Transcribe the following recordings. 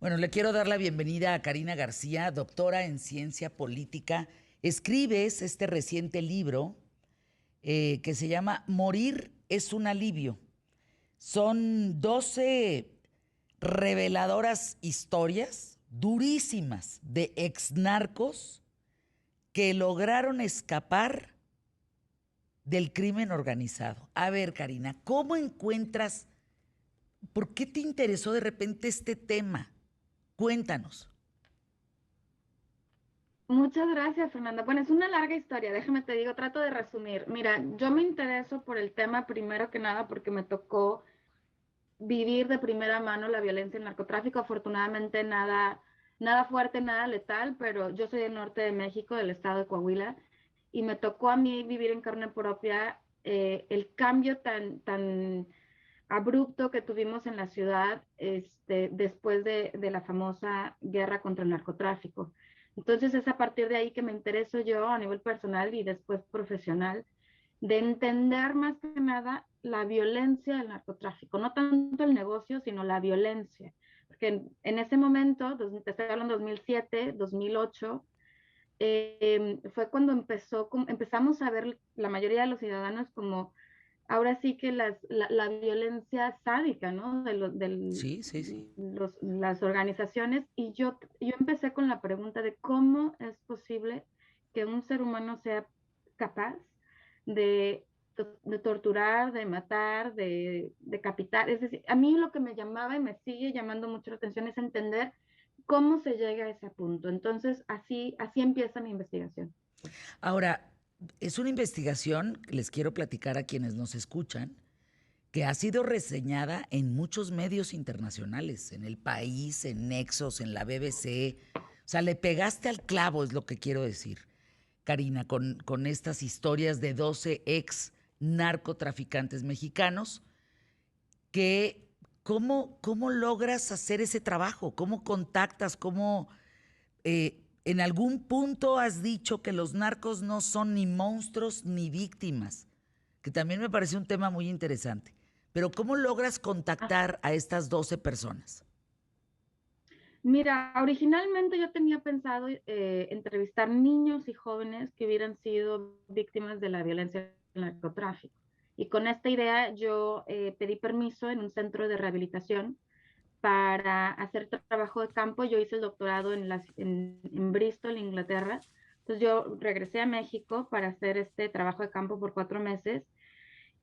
Bueno, le quiero dar la bienvenida a Karina García, doctora en ciencia política. Escribes este reciente libro que se llama Morir es un alivio. Son 12 reveladoras historias durísimas de exnarcos que lograron escapar del crimen organizado. A ver, Karina, ¿cómo encuentras, por qué te interesó de repente este tema? Cuéntanos. Muchas gracias, Fernanda. Bueno, es una larga historia, déjame te digo, trato de resumir. Mira, yo me intereso por el tema primero que nada porque me tocó vivir de primera mano la violencia y el narcotráfico. Afortunadamente nada fuerte, nada letal, pero yo soy del norte de México, del estado de Coahuila, y me tocó a mí vivir en carne propia el cambio tan abrupto que tuvimos en la ciudad después de la famosa guerra contra el narcotráfico. Entonces es a partir de ahí que me intereso yo a nivel personal y después profesional de entender más que nada la violencia del narcotráfico, no tanto el negocio, sino la violencia. Porque en ese momento, te estoy hablando 2007, 2008, fue cuando empezamos a ver la mayoría de los ciudadanos como ahora sí que la violencia sádica, ¿no? Sí, sí, sí. Las organizaciones. Y yo empecé con la pregunta de cómo es posible que un ser humano sea capaz de, de torturar, de matar, de decapitar. Es decir, a mí lo que me llamaba y me sigue llamando mucho la atención es entender cómo se llega a ese punto. Entonces, así empieza mi investigación. Ahora, es una investigación que les quiero platicar a quienes nos escuchan, que ha sido reseñada en muchos medios internacionales, en El País, en Nexos, en la BBC. O sea, le pegaste al clavo, es lo que quiero decir, Karina, con estas historias de 12 ex narcotraficantes mexicanos que ¿cómo logras hacer ese trabajo? ¿Cómo contactas? ¿Cómo en algún punto has dicho que los narcos no son ni monstruos ni víctimas? Que también me parece un tema muy interesante. Pero ¿cómo logras contactar a estas 12 personas? Mira, originalmente yo tenía pensado entrevistar niños y jóvenes que hubieran sido víctimas de la violencia del narcotráfico. Y con esta idea yo pedí permiso en un centro de rehabilitación para hacer trabajo de campo. Yo hice el doctorado en Bristol, Inglaterra. Entonces yo regresé a México para hacer este trabajo de campo por 4 meses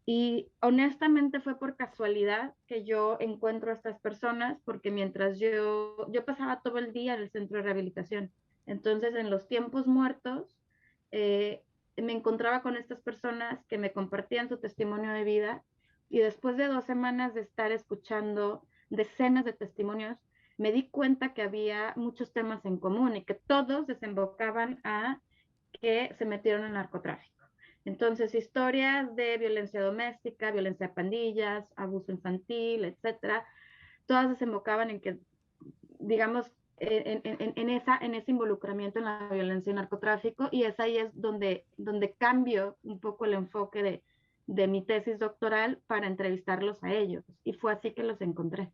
y honestamente fue por casualidad que yo encuentro a estas personas, porque mientras yo pasaba todo el día en el centro de rehabilitación. Entonces, en los tiempos muertos, eh, me encontraba con estas personas que me compartían su testimonio de vida y después de 2 semanas de estar escuchando decenas de testimonios, me di cuenta que había muchos temas en común y que todos desembocaban a que se metieron en narcotráfico. Entonces, historias de violencia doméstica, violencia de pandillas, abuso infantil, etcétera, todas desembocaban en que, digamos, en ese involucramiento en la violencia y narcotráfico, y es ahí es donde cambio un poco el enfoque de mi tesis doctoral para entrevistarlos a ellos, y fue así que los encontré.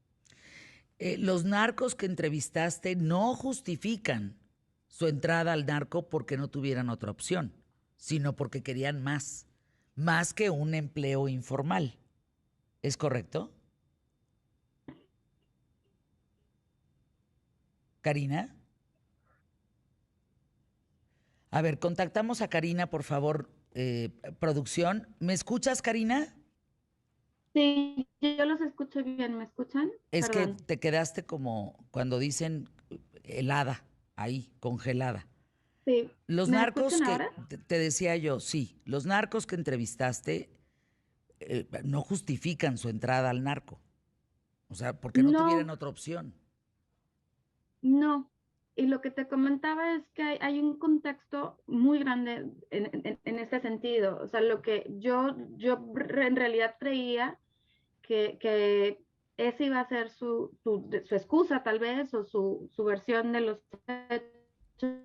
Los narcos que entrevistaste no justifican su entrada al narco porque no tuvieran otra opción, sino porque querían más que un empleo informal. ¿Es correcto? Karina. A ver, contactamos a Karina, por favor, producción. ¿Me escuchas, Karina? Sí, yo los escucho bien, ¿me escuchan? Es que Perdón. te quedaste como cuando dicen helada, ahí, congelada. Sí, Los ¿me narcos escuchan que, ahora? te decía yo, sí, los narcos que entrevistaste no justifican su entrada al narco. O sea, porque no tuvieran No, otra opción. no, y lo que te comentaba es que hay un contexto muy grande en este sentido. O sea, lo que en realidad creía que esa iba a ser su excusa tal vez, o su versión de los hechos.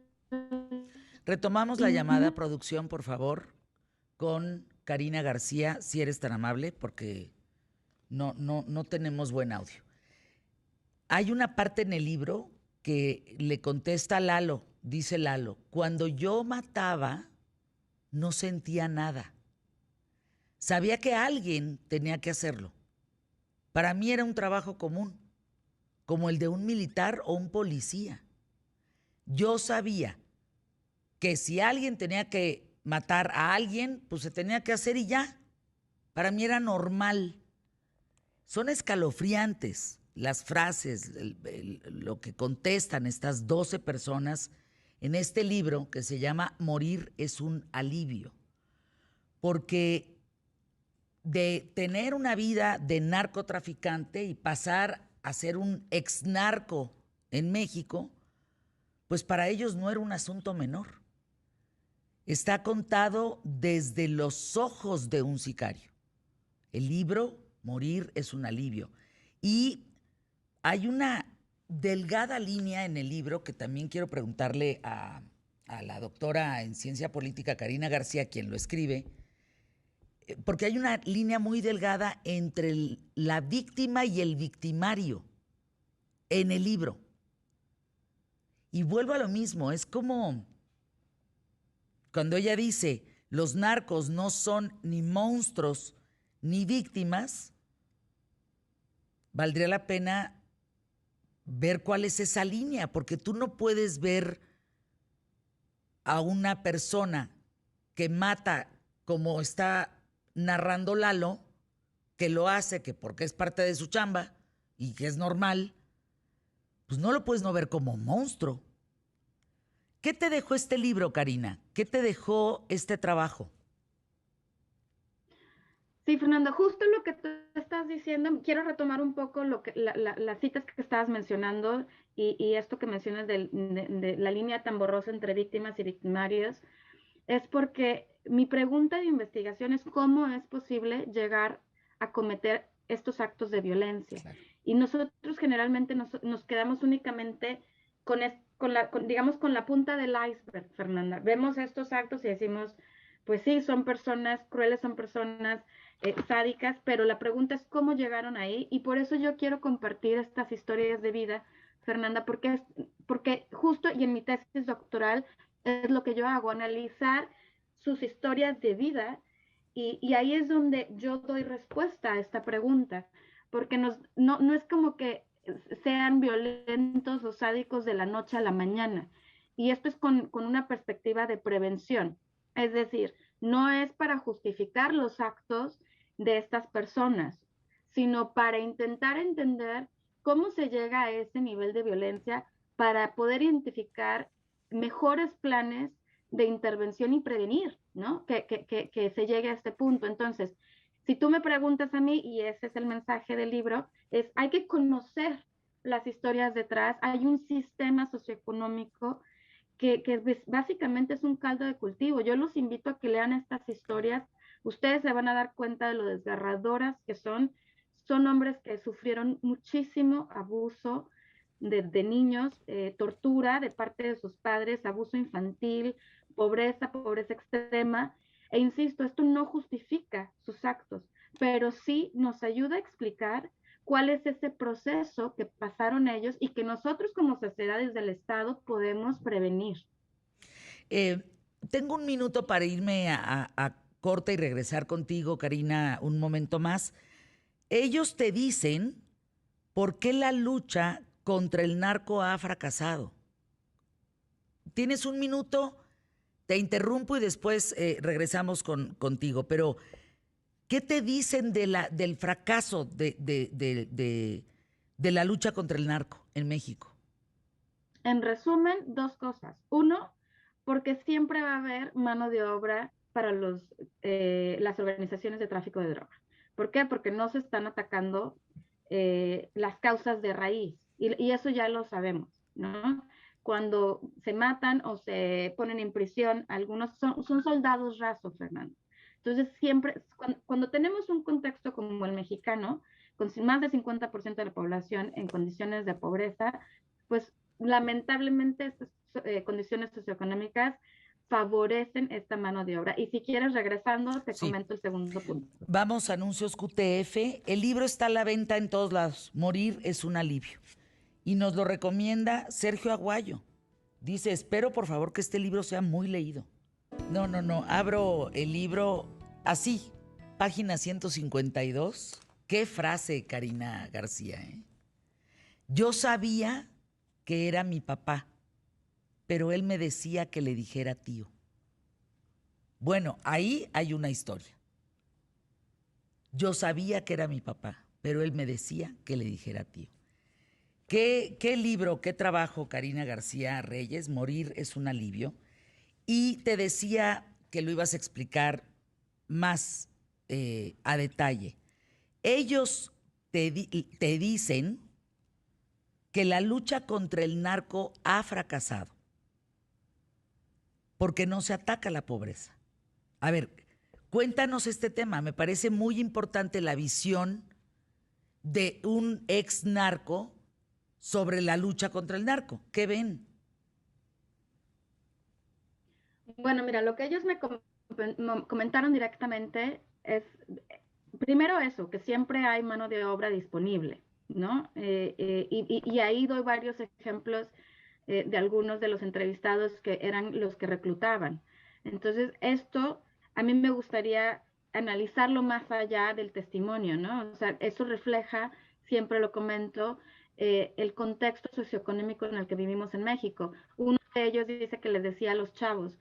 Retomamos la Y llamada, producción, por favor, con Karina García, si eres tan amable, porque no tenemos buen audio. Hay una parte en el libro que le contesta a Lalo, dice Lalo, cuando yo mataba no sentía nada. Sabía que alguien tenía que hacerlo. Para mí era un trabajo común, como el de un militar o un policía. Yo sabía que si alguien tenía que matar a alguien, pues se tenía que hacer y ya. Para mí era normal. Son escalofriantes las frases, lo que contestan estas 12 personas en este libro que se llama Morir es un alivio. Porque de tener una vida de narcotraficante y pasar a ser un exnarco en México, pues para ellos no era un asunto menor. Está contado desde los ojos de un sicario. El libro, Morir es un alivio. Y hay una delgada línea en el libro que también quiero preguntarle a la doctora en ciencia política, Karina García, quien lo escribe, porque hay una línea muy delgada entre la víctima y el victimario en el libro. Y vuelvo a lo mismo, es como cuando ella dice, los narcos no son ni monstruos ni víctimas, valdría la pena ver cuál es esa línea, porque tú no puedes ver a una persona que mata como está narrando Lalo, que lo hace, que porque es parte de su chamba y que es normal, pues no lo puedes no ver como monstruo. ¿Qué te dejó este libro, Karina? ¿Qué te dejó este trabajo? Sí, Fernando, justo lo que tú estás diciendo, quiero retomar un poco las citas que estabas mencionando y esto que mencionas de la línea tan borrosa entre víctimas y victimarios, es porque mi pregunta de investigación es cómo es posible llegar a cometer estos actos de violencia. Claro. Y nosotros generalmente nos quedamos únicamente digamos, con la punta del iceberg, Fernanda. Vemos estos actos y decimos, pues sí, son personas crueles, son personas sádicas, pero la pregunta es cómo llegaron ahí y por eso yo quiero compartir estas historias de vida, Fernanda, porque justo y en mi tesis doctoral es lo que yo hago, analizar sus historias de vida y ahí es donde yo doy respuesta a esta pregunta, porque no es como que sean violentos o sádicos de la noche a la mañana. Y esto es con una perspectiva de prevención. Es decir, no es para justificar los actos de estas personas, sino para intentar entender cómo se llega a ese nivel de violencia para poder identificar mejores planes de intervención y prevenir, ¿no? Que se llegue a este punto. Entonces, si tú me preguntas a mí, y ese es el mensaje del libro, es hay que conocer las historias detrás, hay un sistema socioeconómico que básicamente es un caldo de cultivo. Yo los invito a que lean estas historias, ustedes se van a dar cuenta de lo desgarradoras que son hombres que sufrieron muchísimo abuso de niños, tortura de parte de sus padres, abuso infantil, pobreza extrema. E insisto, esto no justifica sus actos, pero sí nos ayuda a explicar cuál es ese proceso que pasaron ellos y que nosotros como sociedades del Estado podemos prevenir. Eh, Tengo un minuto para irme a corte y regresar contigo, Karina, un momento más. Ellos te dicen por qué la lucha contra el narco ha fracasado. Tienes un minuto, te interrumpo y después regresamos contigo, pero ¿qué te dicen del fracaso de la lucha contra el narco en México? En resumen, dos cosas. Uno, porque siempre va a haber mano de obra para las organizaciones de tráfico de droga. ¿Por qué? Porque no se están atacando las causas de raíz. Y eso ya lo sabemos, ¿no? Cuando se matan o se ponen en prisión, algunos son soldados rasos, Fernando. Entonces, siempre, cuando tenemos un contexto como el mexicano, con más del 50% de la población en condiciones de pobreza, pues lamentablemente estas condiciones socioeconómicas favorecen esta mano de obra. Y si quieres, regresando, te Sí. comento el segundo punto. Vamos a anuncios QTF. El libro está a la venta en todos lados. Morir es un alivio. Y nos lo recomienda Sergio Aguayo. Dice, espero por favor que este libro sea muy leído. No, no, no, abro el libro así, página 152. Qué frase, Karina García, ¿eh? Yo sabía que era mi papá, pero él me decía que le dijera tío. Bueno, ahí hay una historia. Yo sabía que era mi papá, pero él me decía que le dijera tío. ¿Qué libro, qué trabajo, Karina García Reyes? Morir es un alivio. Y te decía que lo ibas a explicar más a detalle. Ellos te dicen que la lucha contra el narco ha fracasado porque no se ataca la pobreza. A ver, cuéntanos este tema. Me parece muy importante la visión de un ex narco sobre la lucha contra el narco. ¿Qué ven? Bueno, mira, lo que ellos me comentaron directamente es, primero eso, que siempre hay mano de obra disponible, ¿no? Y ahí doy varios ejemplos de algunos de los entrevistados que eran los que reclutaban. Entonces, esto a mí me gustaría analizarlo más allá del testimonio, ¿no? O sea, eso refleja, siempre lo comento, el contexto socioeconómico en el que vivimos en México. Uno de ellos dice que les decía a los chavos,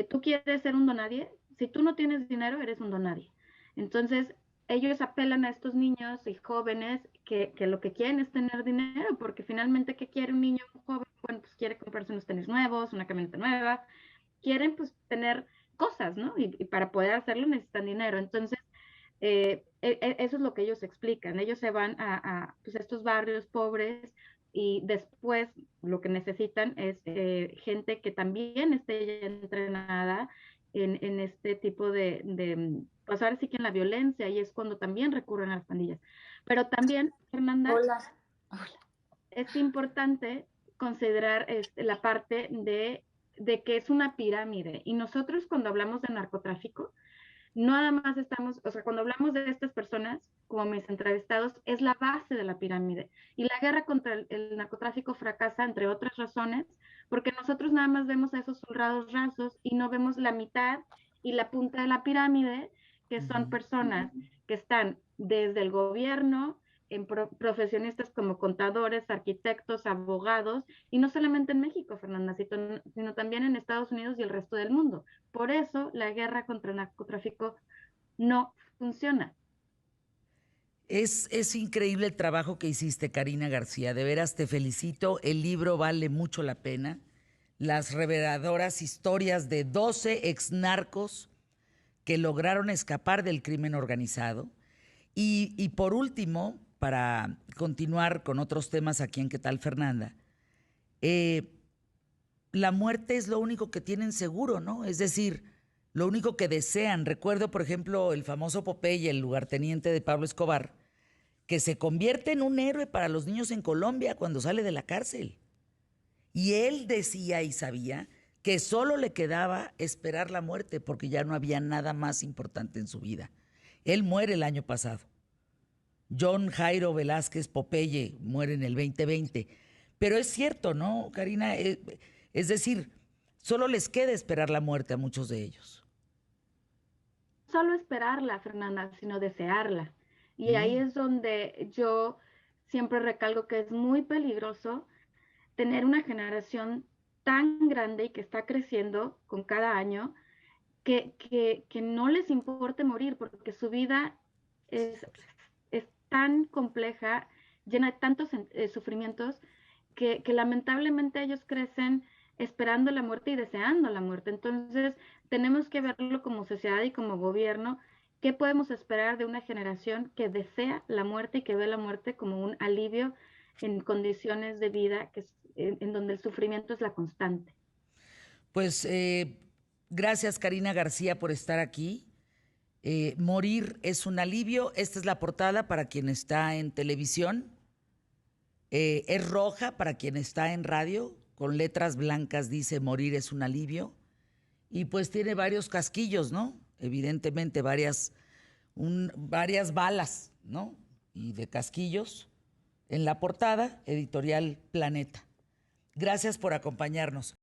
¿tú quieres ser un donadie? Si tú no tienes dinero, eres un donadie. Entonces, ellos apelan a estos niños y jóvenes que lo que quieren es tener dinero, porque finalmente, ¿qué quiere un niño joven? Bueno, pues quiere comprarse unos tenis nuevos, una camioneta nueva, quieren pues tener cosas, ¿no? Y para poder hacerlo necesitan dinero. Entonces, eso es lo que ellos explican. Ellos se van pues, estos barrios pobres y después lo que necesitan es gente que también esté ya entrenada en este tipo pues ahora sí que en la violencia, y es cuando también recurren a las pandillas. Pero también, Fernanda, Hola. es importante considerar la parte de que es una pirámide. Y nosotros cuando hablamos de narcotráfico, no nada más estamos, o sea, cuando hablamos de estas personas, como mis entrevistados, es la base de la pirámide. Y la guerra contra el narcotráfico fracasa, entre otras razones, porque nosotros nada más vemos a esos soldados rasos y no vemos la mitad y la punta de la pirámide, que son personas que están desde el gobierno, en profesionistas como contadores, arquitectos, abogados, y no solamente en México, Fernanda, sino también en Estados Unidos y el resto del mundo. Por eso la guerra contra el narcotráfico no funciona. Es increíble el trabajo que hiciste, Karina García. De veras te felicito. El libro vale mucho la pena. Las reveladoras historias de 12 exnarcos que lograron escapar del crimen organizado. Y por último, para continuar con otros temas aquí en ¿Qué tal, Fernanda? La muerte es lo único que tienen seguro, ¿no? Es decir, lo único que desean. Recuerdo, por ejemplo, el famoso Popeye, el lugarteniente de Pablo Escobar, que se convierte en un héroe para los niños en Colombia cuando sale de la cárcel. Y él decía y sabía que solo le quedaba esperar la muerte porque ya no había nada más importante en su vida. Él muere el año pasado. John Jairo Velázquez Popeye muere en el 2020. Pero es cierto, ¿no, Karina? Es decir, solo les queda esperar la muerte a muchos de ellos. Solo esperarla, Fernanda, sino desearla. Y ahí es donde yo siempre recalco que es muy peligroso tener una generación tan grande y que está creciendo con cada año que no les importe morir porque su vida es tan compleja, llena de tantos sufrimientos, que lamentablemente ellos crecen esperando la muerte y deseando la muerte. Entonces, tenemos que verlo como sociedad y como gobierno. ¿Qué podemos esperar de una generación que desea la muerte y que ve la muerte como un alivio en condiciones de vida en donde el sufrimiento es la constante? Pues gracias, Karina García, por estar aquí. Morir es un alivio. Esta es la portada para quien está en televisión. Es roja para quien está en radio. Con letras blancas dice morir es un alivio. Y pues tiene varios casquillos, ¿no? Evidentemente varias balas, ¿no? Y de casquillos. En la portada, editorial Planeta. Gracias por acompañarnos.